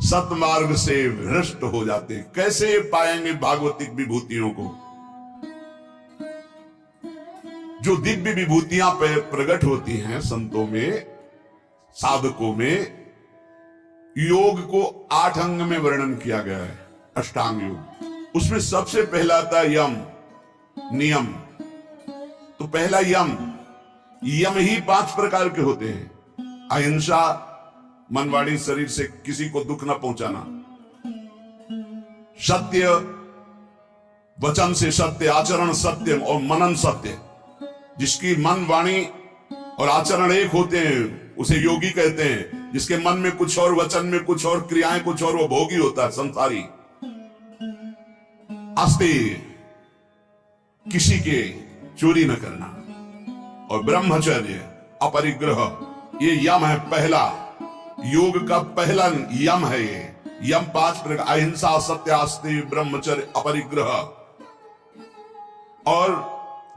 सतमार्ग से भ्रष्ट हो जाते। कैसे पाएंगे भागवतिक विभूतियों को? जो दिव्य विभूतियां प्रकट होती हैं संतों में, साधकों में, योग को 8 अंग में वर्णन किया गया है, अष्टांग योग। उसमें सबसे पहला था यम, नियम। तो पहला यम, यम ही 5 प्रकार के होते हैं। अहिंसा, मन वाणी शरीर से किसी को दुख न पहुंचाना। सत्य, वचन से सत्य, आचरण सत्य और मनन सत्य। जिसकी मन वाणी और आचरण एक होते हैं उसे योगी कहते हैं। जिसके मन में कुछ और, वचन में कुछ और, क्रियाएं कुछ और, वो भोगी होता है, संसारी। आस्ते, किसी के चोरी न करना। और ब्रह्मचर्य, अपरिग्रह, ये यम है पहला। योग का पहला यम है ये। यम 5 प्रकार: अहिंसा, सत्य, आस्ते, ब्रह्मचर्य, अपरिग्रह। और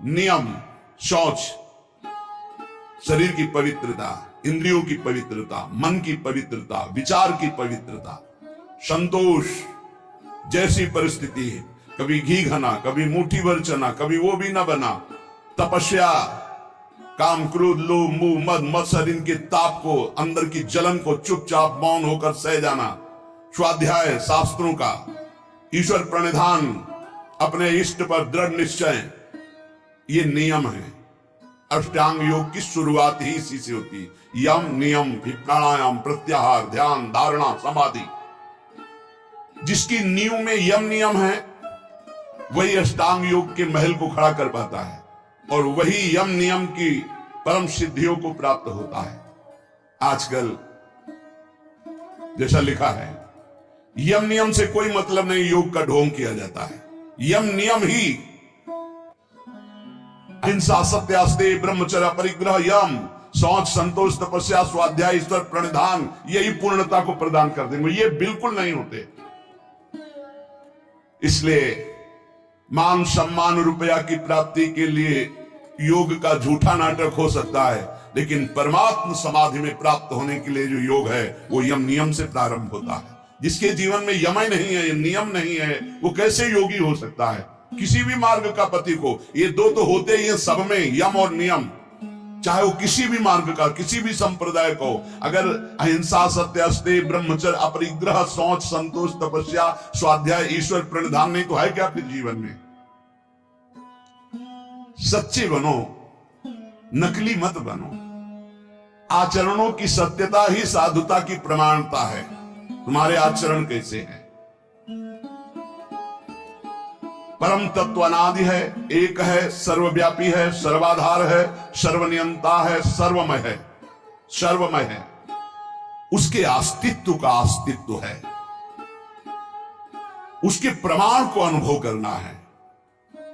नियम, शौच, शरीर की पवित्रता, इंद्रियों की पवित्रता, मन की पवित्रता, विचार की पवित्रता, संतोष। जैसी परिस्थिति, कभी घी घना, कभी मुट्ठी भर चना, कभी वो भी न बना। तपस्या, काम, क्रोध, लोभ, मोह, मद, मत्सर, इनके ताप को, अंदर की जलन को चुपचाप मौन होकर सह जाना। स्वाध्याय शास्त्रों का, ईश्वर प्रणिधान, अपने इष्ट पर दृढ़ निश्चय, ये नियम है। अष्टांग योग की शुरुआत ही इसी से होती है। यम, नियम, फिर प्राणायाम, प्रत्याहार, ध्यान, धारणा, समाधि। जिसकी नींव में यम नियम है वही अष्टांग योग के महल को खड़ा कर पाता है, और वही यम नियम की परम सिद्धियों को प्राप्त होता है। आजकल जैसा लिखा है, यम नियम से कोई मतलब नहीं, योग का ढोंग किया जाता है। यम नियम ही अहिंसा, सत्य, आस्ते, ब्रह्मचर्य, परिग्रह, यम, शौच, संतोष, तपस्या, स्वाध्याय, ईश्वर प्रणिधान, यही पूर्णता को प्रदान कर देंगे। ये बिल्कुल नहीं होते। इसलिए मान, सम्मान, रुपया की प्राप्ति के लिए योग का झूठा नाटक हो सकता है, लेकिन परमात्म समाधि में प्राप्त होने के लिए जो योग है वो यम नियम से प्रारंभ होता है। जिसके जीवन में यम नहीं है, नियम नहीं है, वो कैसे योगी हो सकता है? किसी भी मार्ग का पति को ये 2 तो होते ही हैं सब में, यम और नियम। चाहे वो किसी भी मार्ग का, किसी भी संप्रदाय को, अगर अहिंसा, सत्य, आस्ते, ब्रह्मचर्य, अपरिग्रह, शौच, संतोष, तपस्या, स्वाध्याय, ईश्वर प्रणिधान नहीं तो है क्या फिर जीवन में? सच्चे बनो, नकली मत बनो। आचरणों की सत्यता ही साधुता की प्रमाणता है। तुम्हारे आचरण कैसे हैं? परम तत्व अनादि है, एक है, सर्वव्यापी है, सर्वाधार है, सर्वनियंता है, सर्वमय है, सर्वमय है। उसके अस्तित्व का अस्तित्व है, उसके प्रमाण को अनुभव करना है।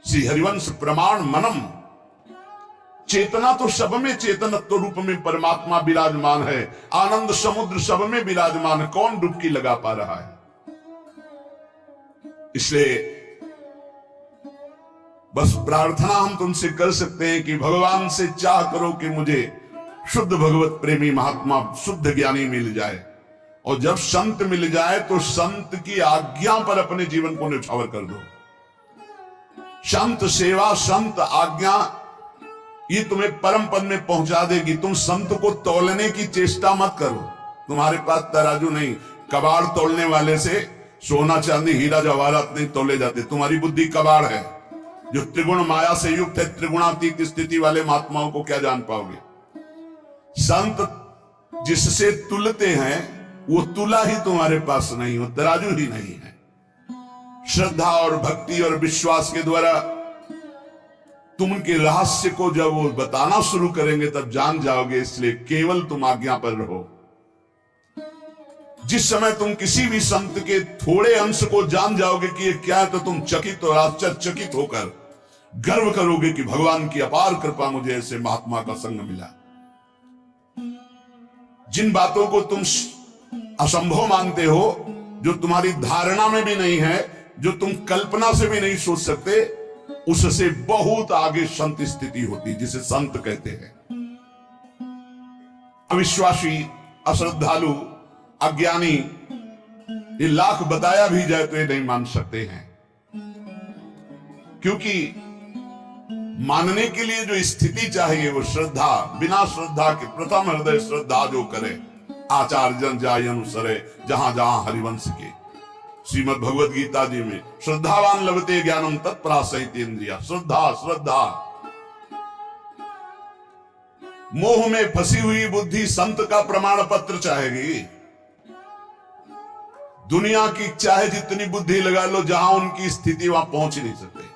श्री हरिवंश प्रमाण मनम। चेतना तो सब में, चेतनत्व रूप में परमात्मा विराजमान है। आनंद समुद्र सब में विराजमान है। कौन डुबकी लगा पा रहा है? इसलिए बस प्रार्थना हम तुमसे कर सकते हैं कि भगवान से चाह करो कि मुझे शुद्ध भगवत प्रेमी महात्मा, शुद्ध ज्ञानी मिल जाए। और जब संत मिल जाए तो संत की आज्ञा पर अपने जीवन को न्यौछावर कर दो। संत सेवा, संत आज्ञा, ये तुम्हें परम पद में पहुंचा देगी। तुम संत को तौलने की चेष्टा मत करो। तुम्हारे पास तराजू नहीं, कबाड़ तोलने वाले से सोना, चांदी, हीरा, जवाहरात नहीं तोले जाते। तुम्हारी बुद्धि कबाड़ है जो त्रिगुण माया से युक्त है। त्रिगुणातीत स्थिति वाले महात्माओं को क्या जान पाओगे? संत जिससे तुलते हैं वो तुला ही तुम्हारे पास नहीं हो, तराजू ही नहीं है। श्रद्धा और भक्ति और विश्वास के द्वारा तुम उनके रहस्य को जब वो बताना शुरू करेंगे तब जान जाओगे। इसलिए केवल तुम आज्ञा पर रहो। जिस समय तुम किसी भी संत के थोड़े अंश को जान जाओगे कि ये क्या है, तो तुम चकित और आश्चर्यचकित होकर गर्व करोगे कि भगवान की अपार कृपा, मुझे ऐसे महात्मा का संग मिला। जिन बातों को तुम असंभव मानते हो, जो तुम्हारी धारणा में भी नहीं है, जो तुम कल्पना से भी नहीं सोच सकते, उससे बहुत आगे संत स्थिति होती, जिसे संत कहते हैं। अविश्वासी, अश्रद्धालु, अज्ञानी, ये लाख बताया भी जाए तो ये नहीं मान सकते हैं, क्योंकि मानने के लिए जो स्थिति चाहिए वो श्रद्धा। बिना श्रद्धा के प्रथम हृदय श्रद्धा जो करे, आचार्य जन जाय अनुसरे जहां जहां हरिवंश के। श्रीमद् भगवत गीता जी में श्रद्धावान लभते ज्ञानम तत्परासहित इंद्रिया। श्रद्धा श्रद्धा। मोह में फंसी हुई बुद्धि संत का प्रमाण पत्र चाहेगी। दुनिया की चाहे जितनी बुद्धि लगा लो, जहां उनकी स्थिति वहां पहुंच नहीं सकते।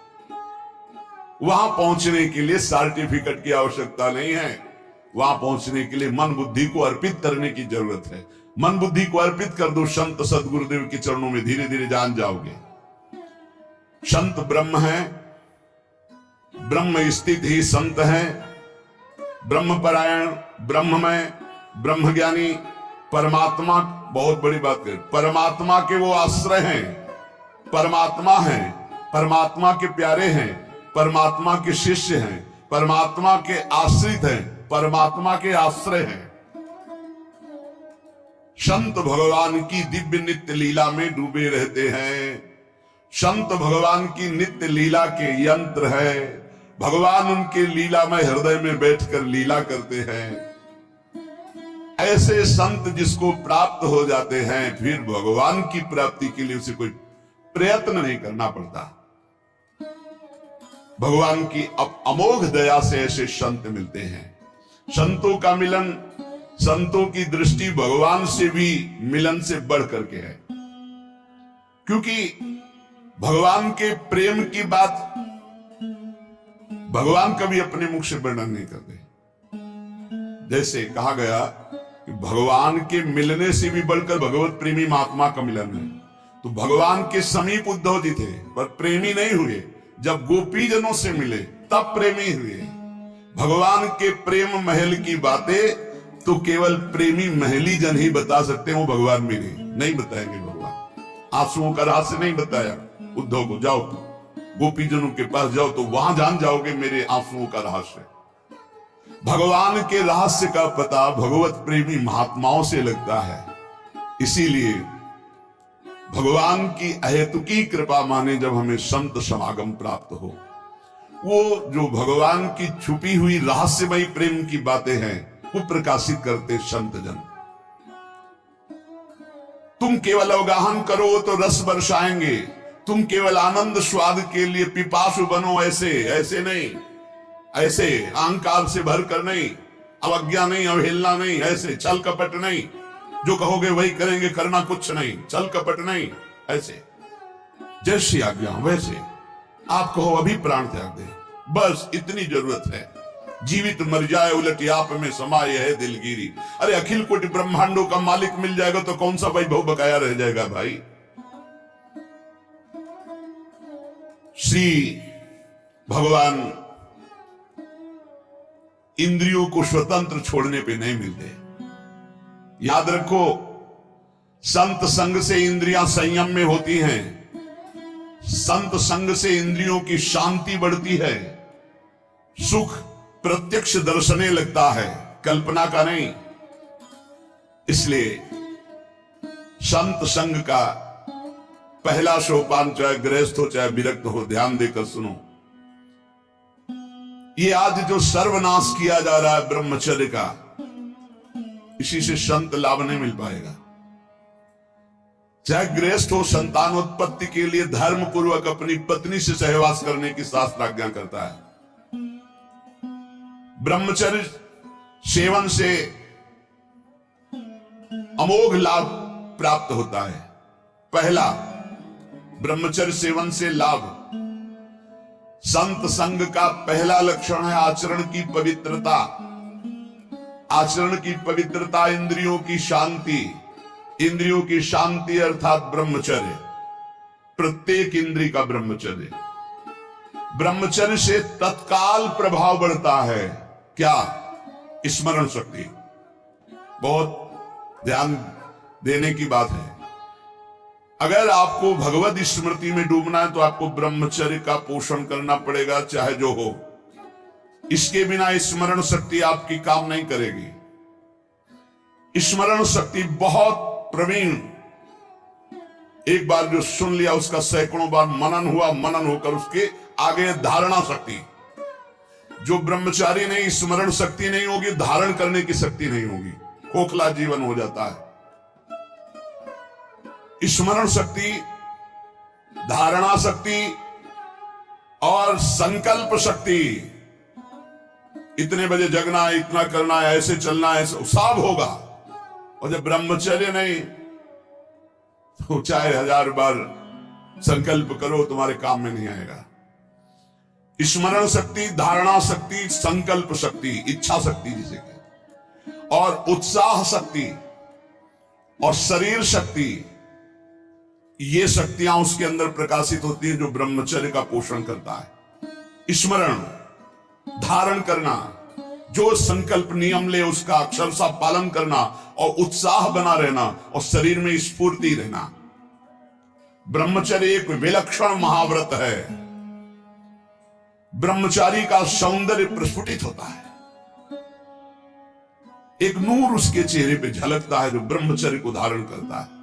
वहां पहुंचने के लिए सर्टिफिकेट की आवश्यकता नहीं है, वहां पहुंचने के लिए मन बुद्धि को अर्पित करने की जरूरत है। मन बुद्धि को अर्पित कर दो संत सदगुरुदेव के चरणों में, धीरे धीरे जान जाओगे। संत ब्रह्म है, ब्रह्म स्थित ही संत है। ब्रह्मपरायण, ब्रह्ममय, ब्रह्मज्ञानी, परमात्मा, बहुत बड़ी बात है, परमात्मा के वो आश्रय हैं, परमात्मा हैं, परमात्मा के प्यारे हैं, परमात्मा के शिष्य हैं, परमात्मा के आश्रित हैं, परमात्मा के आश्रय हैं। संत भगवान की दिव्य नित्य लीला में डूबे रहते हैं। संत भगवान की नित्य लीला के यंत्र है। भगवान उनके लीला में हृदय में बैठकर लीला करते हैं। ऐसे संत जिसको प्राप्त हो जाते हैं, फिर भगवान की प्राप्ति के लिए उसे कोई प्रयत्न नहीं करना पड़ता। भगवान की अमोघ दया से ऐसे संत मिलते हैं। संतों का मिलन, संतों की दृष्टि भगवान से भी मिलन से बढ़ करके है, क्योंकि भगवान के प्रेम की बात भगवान कभी अपने मुख से वर्णन नहीं करते। जैसे कहा गया कि भगवान के मिलने से भी बढ़कर भगवत प्रेमी महात्मा का मिलन है, तो भगवान के समीप उद्धव जी थे पर प्रेमी नहीं हुए। जब गोपीजनों से मिले तब प्रेमी हुए। भगवान के प्रेम महल की बातें तो केवल प्रेमी महली जन ही बता सकते हैं, वो भगवान मिले नहीं बताएंगे। भगवान आंसुओं का रहस्य नहीं बताया उद्धव को, जाओ गोपीजनों के पास जाओ तो वहां जान जाओगे मेरे आंसुओं का रहस्य। भगवान के रहस्य का पता भगवत प्रेमी महात्माओं से लगता है। इसीलिए भगवान की अहेतुकी कृपा माने जब हमें संत समागम प्राप्त हो, वो जो भगवान की छुपी हुई रहस्यमयी प्रेम की बातें हैं वो प्रकाशित करते संत जन। तुम केवल अवगाहन करो तो रस बरसाएंगे, तुम केवल आनंद स्वाद के लिए पिपासु बनो, ऐसे ऐसे नहीं, ऐसे अहंकार से भरकर नहीं, अवज्ञा नहीं, अवहेलना नहीं, ऐसे छल कपट नहीं, जो कहोगे वही करेंगे, करना कुछ नहीं, छल कपट नहीं, ऐसे जैसी आज्ञा वैसे। आप कहो अभी प्राण त्याग दे, बस इतनी जरूरत है। जीवित मर जाए उलट आप में समाये है दिलगिरी। अरे अखिल कोटि ब्रह्मांडों का मालिक मिल जाएगा तो कौन सा वैभव बकाया रह जाएगा भाई। श्री भगवान इंद्रियों को स्वतंत्र छोड़ने पे नहीं मिलते। याद रखो, संत संग से इंद्रियां संयम में होती हैं। संत संग से इंद्रियों की शांति बढ़ती है। सुख प्रत्यक्ष दर्शने लगता है, कल्पना का नहीं। इसलिए संत संग का पहला सोपान, चाहे गृहस्थ हो चाहे विरक्त हो, ध्यान देकर सुनो। ये आज जो सर्वनाश किया जा रहा है ब्रह्मचर्य का, इसी से संत लाभ नहीं मिल पाएगा। चाहे गृहस्थ हो, संतानोत्पत्ति के लिए धर्म पूर्वक अपनी पत्नी से सहवास करने की शास्त्र आज्ञा करता है। ब्रह्मचर्य सेवन से अमोघ लाभ प्राप्त होता है। पहला, ब्रह्मचर्य सेवन से लाभ। संत संग का पहला लक्षण है आचरण की पवित्रता। आचरण की पवित्रता, इंद्रियों की शांति। इंद्रियों की शांति अर्थात ब्रह्मचर्य, प्रत्येक इंद्रिय का ब्रह्मचर्य। ब्रह्मचर्य से तत्काल प्रभाव बढ़ता है। क्या? स्मरण शक्ति। बहुत ध्यान देने की बात है। अगर आपको भगवत स्मृति में डूबना है तो आपको ब्रह्मचर्य का पोषण करना पड़ेगा, चाहे जो हो। इसके बिना स्मरण शक्ति आपकी काम नहीं करेगी। स्मरण शक्ति बहुत प्रवीण एक बार जो सुन लिया उसका सैकड़ों बार मनन हुआ, मनन होकर उसके आगे धारणा शक्ति। जो ब्रह्मचारी नहीं, स्मरण शक्ति नहीं होगी, धारण करने की शक्ति नहीं होगी, खोखला जीवन हो जाता है। स्मरण शक्ति, धारणा शक्ति और संकल्प शक्ति, इतने बजे जगना है, इतना करना है, ऐसे चलना है, सब होगा। और जब ब्रह्मचर्य नहीं तो चाहे 1000 बार संकल्प करो, तुम्हारे काम में नहीं आएगा। स्मरण शक्ति, धारणा शक्ति, संकल्प शक्ति, इच्छा शक्ति जिसे कहते, और उत्साह शक्ति और शरीर शक्ति, ये शक्तियां उसके अंदर प्रकाशित होती है जो ब्रह्मचर्य का पोषण करता है। स्मरण, धारण करना, जो संकल्प नियम ले उसका अक्षरशः पालन करना, और उत्साह बना रहना, और शरीर में स्फूर्ति रहना। ब्रह्मचर्य एक विलक्षण महाव्रत है। ब्रह्मचारी का सौंदर्य प्रस्फुटित होता है, एक नूर उसके चेहरे पे झलकता है जो ब्रह्मचर्य को धारण करता है।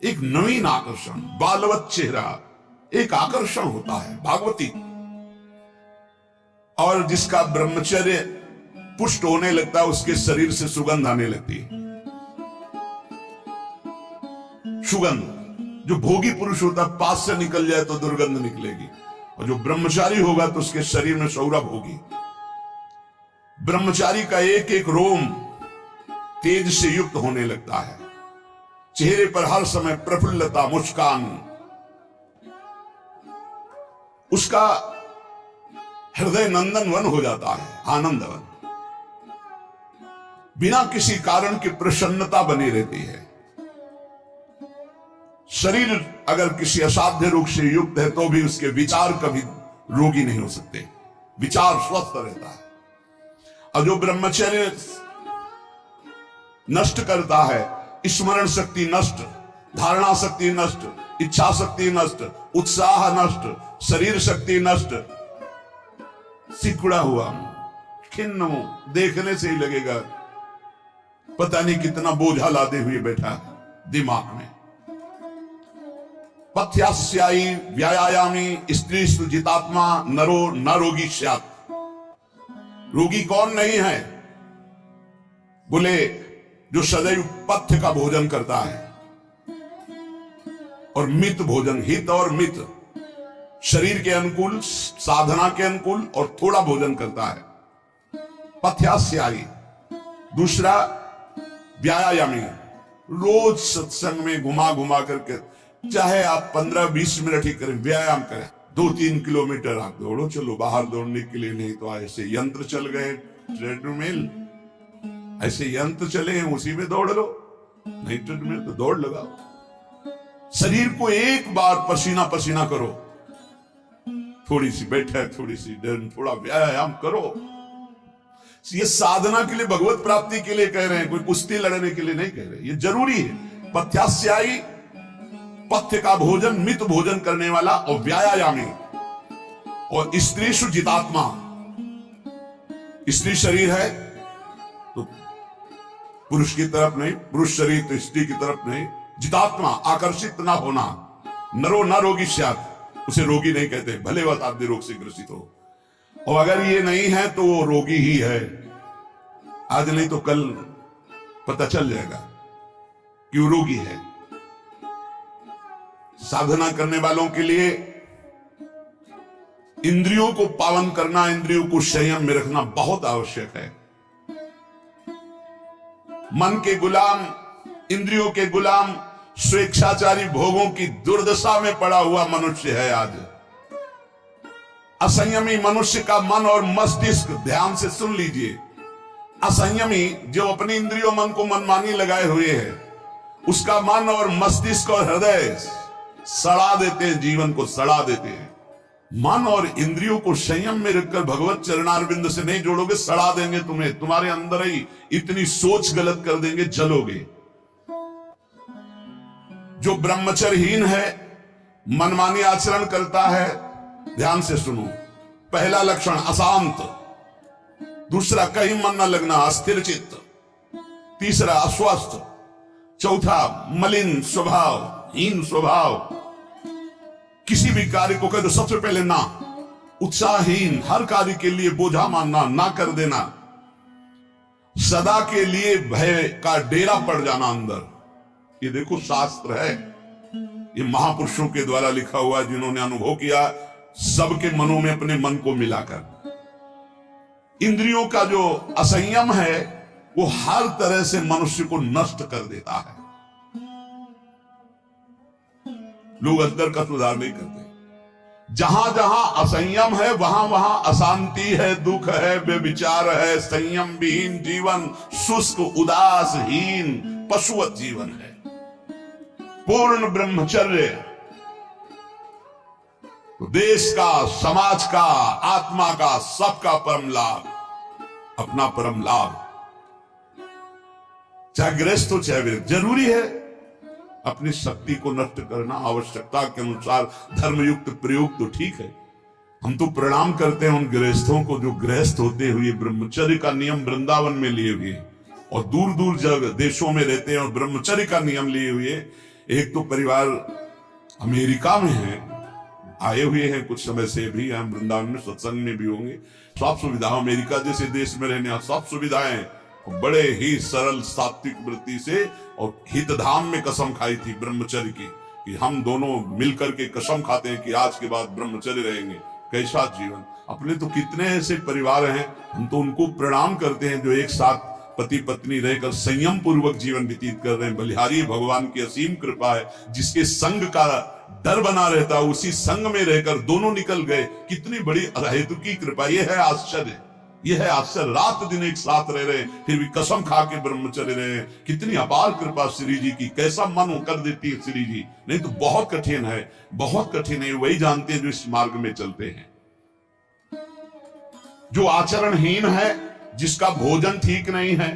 एक नवीन आकर्षण, बालवत चेहरा, एक आकर्षण होता है भागवती। और जिसका ब्रह्मचर्य पुष्ट होने लगता है उसके शरीर से सुगंध आने लगती है। सुगंध, जो भोगी पुरुष होता है पास से निकल जाए तो दुर्गंध निकलेगी, और जो ब्रह्मचारी होगा तो उसके शरीर में सौरभ होगी। ब्रह्मचारी का एक एक रोम तेज से युक्त होने लगता है, चेहरे पर हर समय प्रफुल्लता, मुस्कान, उसका हृदय नंदनवन हो जाता है, आनंदवन। बिना किसी कारण की प्रसन्नता बनी रहती है। शरीर अगर किसी असाध्य रोग से युक्त है तो भी उसके विचार कभी रोगी नहीं हो सकते, विचार स्वस्थ रहता है। और जो ब्रह्मचर्य नष्ट करता है, स्मरण शक्ति नष्ट, धारणा शक्ति नष्ट, इच्छा शक्ति नष्ट, उत्साह नष्ट, शरीर शक्ति नष्ट, सिकुड़ा हुआ, खिन्न, देखने से ही लगेगा पता नहीं कितना बोझा लादे हुए बैठा है दिमाग में। पथ्यास्यायी व्यायामी स्त्री जितात्मा नरो न रोगी स्यात्। रोगी कौन नहीं है? बोले जो सदैव पथ्य का भोजन करता है और मित भोजन, हित और मित, शरीर के अनुकूल, साधना के अनुकूल, और थोड़ा भोजन करता है, पथ्यास्यायी। दूसरा व्यायामी, रोज सत्संग में घुमा घुमा करके, चाहे आप 15-20 मिनट ही करें, व्यायाम करें, 2-3 किलोमीटर आप दौड़ो, चलो बाहर दौड़ने के लिए, नहीं तो ऐसे यंत्र चल गए, ट्रेडमिल, ऐसे यंत्र चले हैं उसी में दौड़ लो, नहीं ट्रेडमिल तो दौड़ लगाओ। शरीर को एक बार पसीना पसीना करो, थोड़ी सी बैठक, थोड़ी सी डर, थोड़ा व्यायाम करो। ये साधना के लिए, भगवत प्राप्ति के लिए कह रहे हैं, कोई कुश्ती लड़ने के लिए नहीं कह रहे, ये जरूरी है। पथ्यास्यायी, पथ्य का भोजन, मित भोजन करने वाला, और व्यायामी, और स्त्रीषु जितात्मा। स्त्री शरीर है तो पुरुष की तरफ नहीं, पुरुष शरीर तो स्त्री की तरफ नहीं। जितात्मा, आकर्षित ना होना। नरो न रोगी स्यात्, उसे रोगी नहीं कहते, भले वह आदि रोग से ग्रसित हो। और अगर ये नहीं है तो वो रोगी ही है। आज नहीं तो कल पता चल जाएगा कि वो रोगी है। साधना करने वालों के लिए इंद्रियों को पालन करना, इंद्रियों को संयम में रखना बहुत आवश्यक है। मन के गुलाम, इंद्रियों के गुलाम, स्वेच्छाचारी भोगों की दुर्दशा में पड़ा हुआ मनुष्य है आज। असंयमी मनुष्य का मन और मस्तिष्क, ध्यान से सुन लीजिए, असंयमी जो अपनी इंद्रियों मन को मनमानी लगाए हुए है, उसका मन और मस्तिष्क और हृदय सड़ा देते हैं, जीवन को सड़ा देते हैं। मन और इंद्रियों को संयम में रखकर भगवत चरणारविंद से नहीं जोड़ोगे, सड़ा देंगे तुम्हें, तुम्हारे अंदर ही इतनी सोच गलत कर देंगे, जलोगे। जो ब्रह्मचर्यहीन है, मनमानी आचरण करता है, ध्यान से सुनो, पहला लक्षण अशांत, दूसरा कहीं मन न लगना, अस्थिर चित्त, तीसरा अस्वस्थ, चौथा मलिन स्वभाव, हीन स्वभाव, किसी भी कार्य को कह दो सबसे पहले ना, उत्साहहीन, हर कार्य के लिए बोझा मानना, ना कर देना, सदा के लिए भय का डेरा पड़ जाना अंदर। ये देखो शास्त्र है, ये महापुरुषों के द्वारा लिखा हुआ है, जिन्होंने अनुभव किया सबके मनों में अपने मन को मिलाकर। इंद्रियों का जो असंयम है वो हर तरह से मनुष्य को नष्ट कर देता है। लोग अंदर का सुधार नहीं करते। जहां जहां असंयम है वहां वहां अशांति है, दुख है, बेविचार है, संयम विहीन जीवन, शुष्क उदासहीन पशुवत जीवन है। पूर्ण ब्रह्मचर्य तो देश का, समाज का, आत्मा का, सबका परम लाभ, अपना परम लाभ। चाहे गृहस्थ हो चाहे विरक्त, जरूरी है अपनी शक्ति को नष्ट करना, आवश्यकता के अनुसार धर्मयुक्त प्रयोग तो ठीक है। हम तो प्रणाम करते हैं उन गृहस्थों को जो गृहस्थ होते हुए ब्रह्मचर्य का नियम वृंदावन में लिए हुए और दूर दूर जगह देशों में रहते हैं और ब्रह्मचर्य का नियम लिए हुए। एक तो परिवार अमेरिका में है, आए हुए हैं कुछ समय से, भी हम वृंदावन में सत्संग में भी होंगे। सब सुविधा, अमेरिका जैसे देश में रहने सब सुविधाएं, बड़े ही सरल सात्विक वृत्ति से, और हितधाम में कसम खाई थी ब्रह्मचर्य की कि हम दोनों मिलकर के कसम खाते हैं कि आज के बाद ब्रह्मचर्य रहेंगे। कैसा जीवन! अपने तो कितने ऐसे परिवार हैं, हम तो उनको प्रणाम करते हैं जो एक साथ पति पत्नी रहकर संयम पूर्वक जीवन व्यतीत कर रहे हैं। बलिहारी भगवान की असीम कृपा है, जिसके संग का डर बना रहता उसी संग में रहकर दोनों निकल गए। कितनी बड़ी अहेतु की कृपा! यह है आश्चर्य, यह है आश्चर्य। रात दिन एक साथ रह रहे, फिर भी कसम खा के ब्रह्मचर्य रहे। कितनी अपार कृपा श्री जी की! कैसा मन कर देती है श्री जी। नहीं तो बहुत कठिन है, बहुत कठिन है। वही जानते हैं जो इस मार्ग में चलते हैं। जो आचरणहीन है, जिसका भोजन ठीक नहीं है,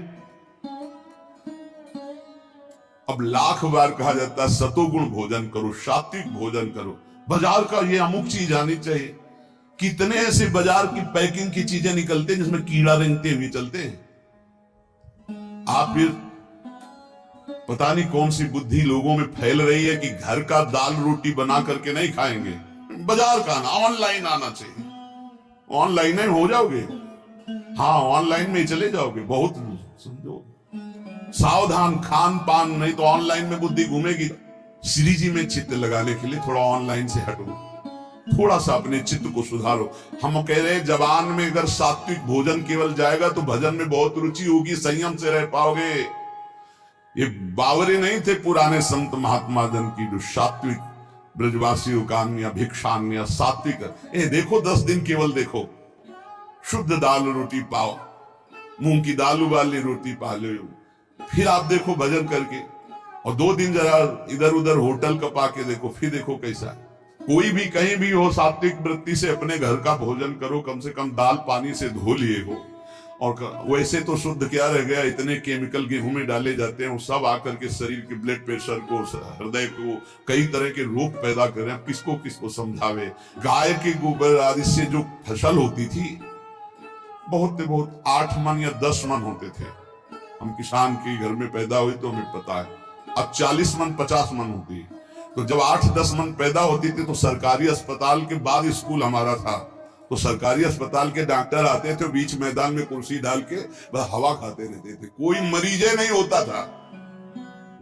अब लाख बार कहा जाता है सतोगुण भोजन करो, सात्विक भोजन करो। बाजार का ये अमुक चीज आनी चाहिए। कितने ऐसे बाजार की पैकिंग की चीजें निकलते हैं जिसमें कीड़ा रेंगते हुए चलते हैं। आप फिर पता नहीं कौन सी बुद्धि लोगों में फैल रही है कि घर का दाल रोटी बना करके नहीं खाएंगे, बाजार का आना, ऑनलाइन आना चाहिए। ऑनलाइन हो जाओगे, हाँ ऑनलाइन में चले जाओगे। बहुत समझो, सावधान खान पान, नहीं तो ऑनलाइन में बुद्धि घूमेगी। श्री जी में चित्त लगाने के लिए थोड़ा ऑनलाइन से हटो, थोड़ा सा अपने चित्त को सुधारो। हम कह रहे हैं जबान में अगर सात्विक भोजन केवल जाएगा तो भजन में बहुत रुचि होगी, संयम से रह पाओगे। ये बावरे नहीं थे पुराने संत महात्मा जन की जो सात्विक ब्रजवासियों का अन्य भिक्षान्य सात्विक। देखो 10 दिन केवल देखो, शुद्ध दाल रोटी पाओ, मूंग की दाल वाली रोटी पा लो, फिर आप देखो भजन करके। और 2 दिन जरा इधर उधर होटल का पाके देखो, फिर देखो कैसा है। कोई भी कहीं भी हो, सात्विक वृत्ति से अपने घर का भोजन करो, कम से कम दाल पानी से धो लिए हो। और वैसे तो शुद्ध क्या रह गया, इतने केमिकल गेहूं में डाले जाते हैं, वो सब आकर के शरीर के ब्लड प्रेशर को, हृदय को, कई तरह के रोग पैदा कर रहे हैं। किसको किसको समझावे। गाय के गोबर आदि से जो फसल होती थी, बहुत 8 मन या 10 मन होते थे। हम किसान के घर में पैदा हुए तो हमें पता है। अब 40 मन 50 मन होती है। तो जब 8-10 मन पैदा होती थी तो सरकारी अस्पताल के बाद स्कूल हमारा था, तो सरकारी अस्पताल के डॉक्टर आते थे, बीच मैदान में कुर्सी डाल के बस हवा खाते रहते थे, कोई मरीज नहीं होता था।